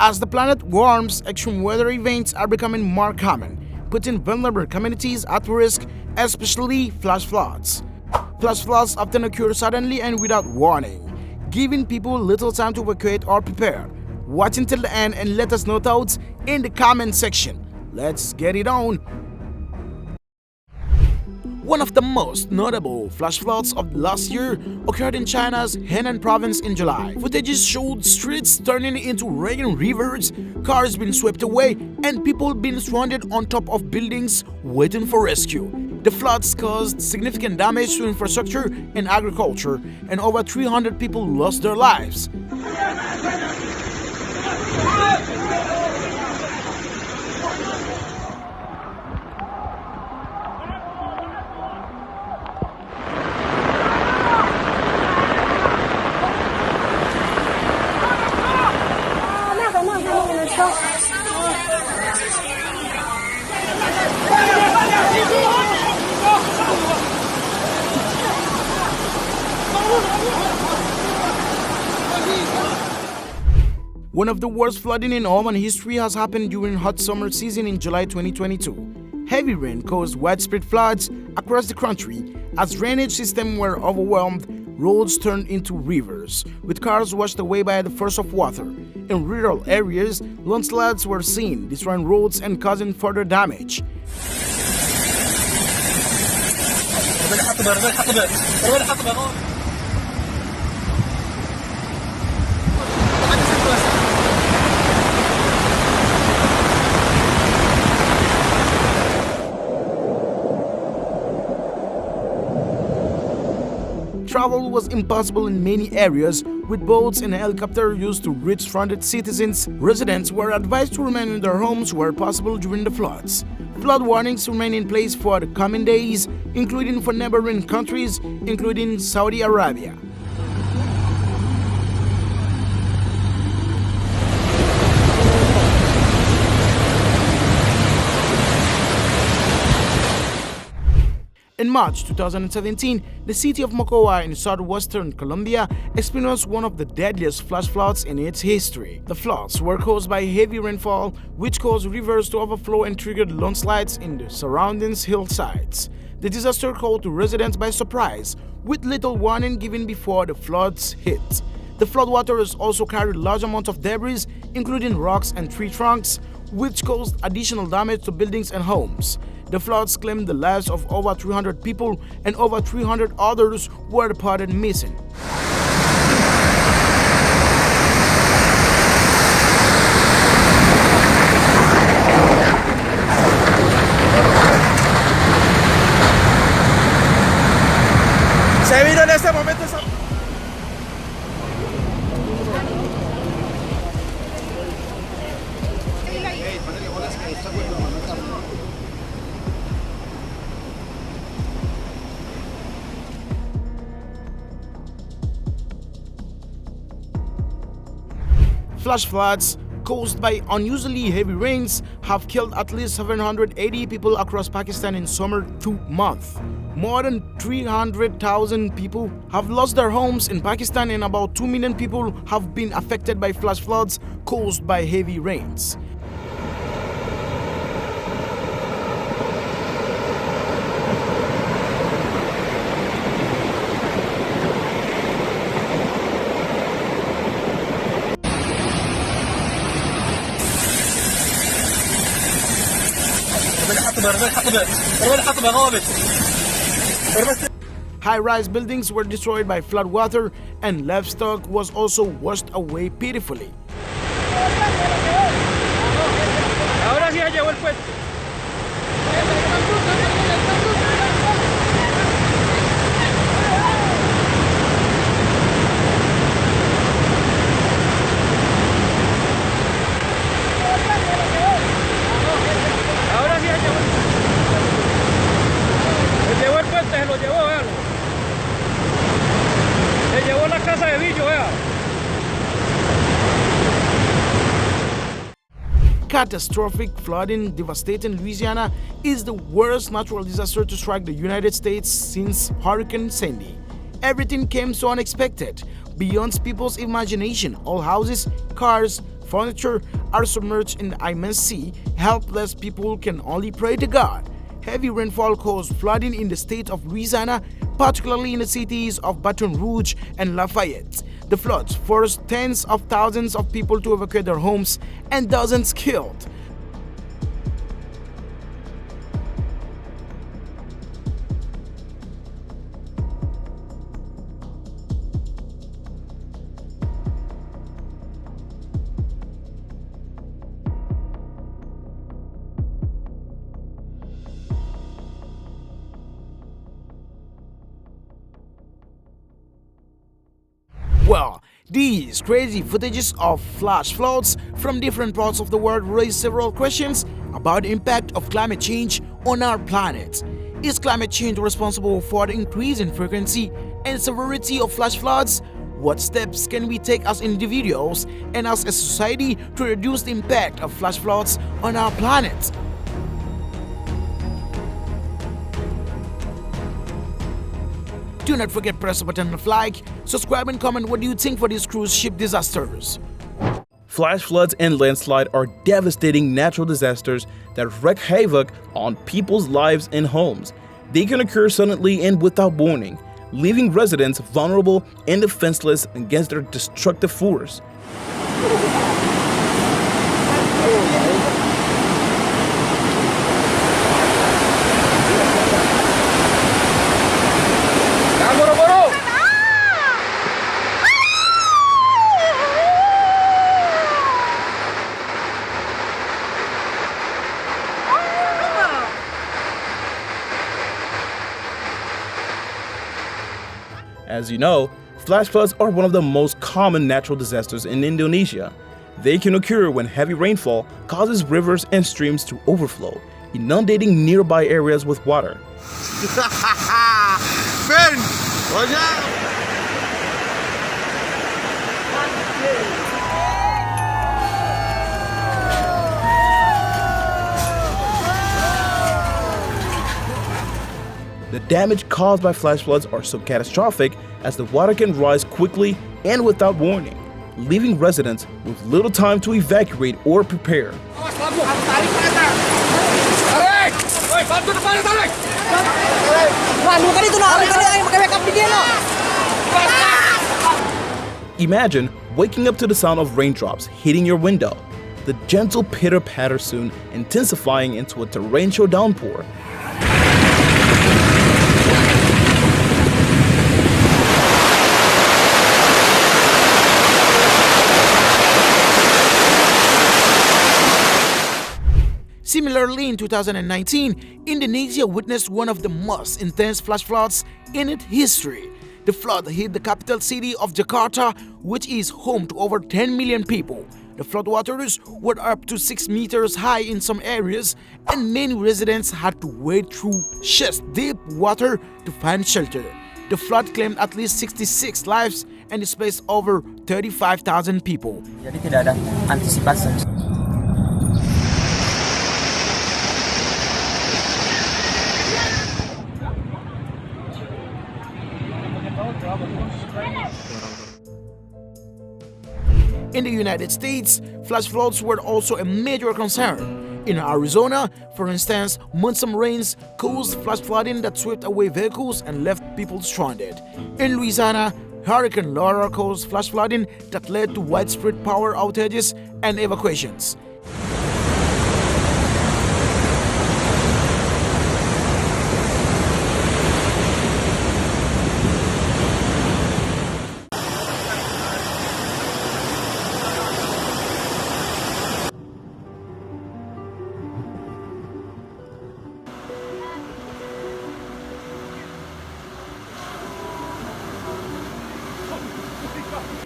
As the planet warms, extreme weather events are becoming more common, putting vulnerable communities at risk, especially flash floods. Flash floods often occur suddenly and without warning, giving people little time to evacuate or prepare. Watch until the end and let us know thoughts in the comment section. Let's get it on! One of the most notable flash floods of last year occurred in China's Henan province in July. Footages showed streets turning into raging rivers, cars being swept away, and people being stranded on top of buildings waiting for rescue. The floods caused significant damage to infrastructure and agriculture, and over 300 people lost their lives. One of the worst flooding in Oman history has happened during hot summer season in July 2022. Heavy rain caused widespread floods across the country. As drainage systems were overwhelmed, roads turned into rivers, with cars washed away by the force of water. In rural areas, landslides were seen, destroying roads and causing further damage. Travel was impossible in many areas, with boats and helicopters used to reach stranded citizens. Residents were advised to remain in their homes where possible during the floods. Flood warnings remain in place for the coming days, including for neighboring countries, including Saudi Arabia. In March 2017, the city of Mocoa in southwestern Colombia experienced one of the deadliest flash floods in its history. The floods were caused by heavy rainfall, which caused rivers to overflow and triggered landslides in the surrounding hillsides. The disaster caught residents by surprise, with little warning given before the floods hit. The floodwaters also carried large amounts of debris, including rocks and tree trunks, which caused additional damage to buildings and homes. The floods claimed the lives of over 300 people, and over 300 others were reported missing. Se vino en este momento esa... Flash floods caused by unusually heavy rains have killed at least 780 people across Pakistan in summer 2 months. More than 300,000 people have lost their homes in Pakistan, and about 2 million people have been affected by flash floods caused by heavy rains. High-rise buildings were destroyed by floodwater, and livestock was also washed away pitifully. Ahora sí se llevó el puente. Se lo llevó, véalo. Se llevó la casa de Billo, vea. Catastrophic flooding devastating Louisiana is the worst natural disaster to strike the United States since Hurricane Sandy. Everything came so unexpected, beyond people's imagination. All houses, cars, furniture are submerged in the immense sea. Helpless people can only pray to God. Heavy rainfall caused flooding in the state of Louisiana, particularly in the cities of Baton Rouge and Lafayette. The floods forced tens of thousands of people to evacuate their homes and dozens killed. Well, these crazy footages of flash floods from different parts of the world raise several questions about the impact of climate change on our planet. Is climate change responsible for the increase in frequency and severity of flash floods? What steps can we take as individuals and as a society to reduce the impact of flash floods on our planet? Do not forget to press the button of like, subscribe and comment what do you think for these cruise ship disasters. Flash floods and landslide are devastating natural disasters that wreak havoc on people's lives and homes. They can occur suddenly and without warning, leaving residents vulnerable and defenseless against their destructive force. As you know, flash floods are one of the most common natural disasters in Indonesia. They can occur when heavy rainfall causes rivers and streams to overflow, inundating nearby areas with water. Ben, watch out! The damage caused by flash floods are so catastrophic as the water can rise quickly and without warning, leaving residents with little time to evacuate or prepare. Imagine waking up to the sound of raindrops hitting your window, the gentle pitter-patter soon intensifying into a torrential downpour. Similarly, in 2019, Indonesia witnessed one of the most intense flash floods in its history. The flood hit the capital city of Jakarta, which is home to over 10 million people. The floodwaters were up to 6 meters high in some areas, and many residents had to wade through chest-deep water to find shelter. The flood claimed at least 66 lives and displaced over 35,000 people. Jadi tidak ada antisipasi. In the United States, flash floods were also a major concern. In Arizona, for instance, monsoon rains caused flash flooding that swept away vehicles and left people stranded. In Louisiana, Hurricane Laura caused flash flooding that led to widespread power outages and evacuations.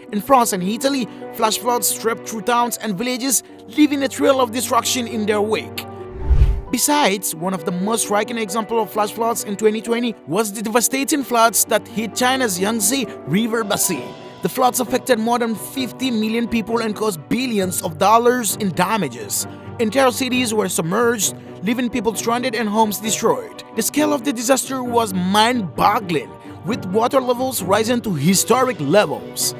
In France and Italy, flash floods swept through towns and villages, leaving a trail of destruction in their wake. Besides, one of the most striking examples of flash floods in 2020 was the devastating floods that hit China's Yangtze River basin. The floods affected more than 50 million people and caused billions of dollars in damages. Entire cities were submerged, leaving people stranded and homes destroyed. The scale of the disaster was mind-boggling, with water levels rising to historic levels.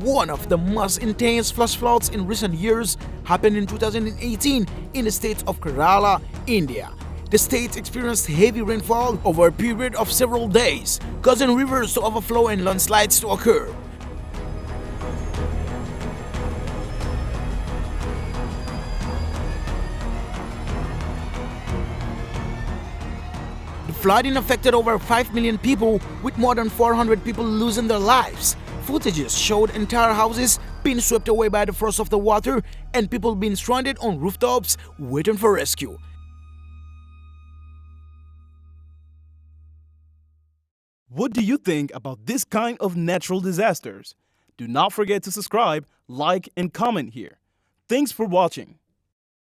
One of the most intense flash floods in recent years happened in 2018 in the state of Kerala, India. The state experienced heavy rainfall over a period of several days, causing rivers to overflow and landslides to occur. The flooding affected over 5 million people, with more than 400 people losing their lives. Footages showed entire houses being swept away by the force of the water and people being stranded on rooftops waiting for rescue. What do you think about this kind of natural disasters? Do not forget to subscribe, like, and comment here. Thanks for watching.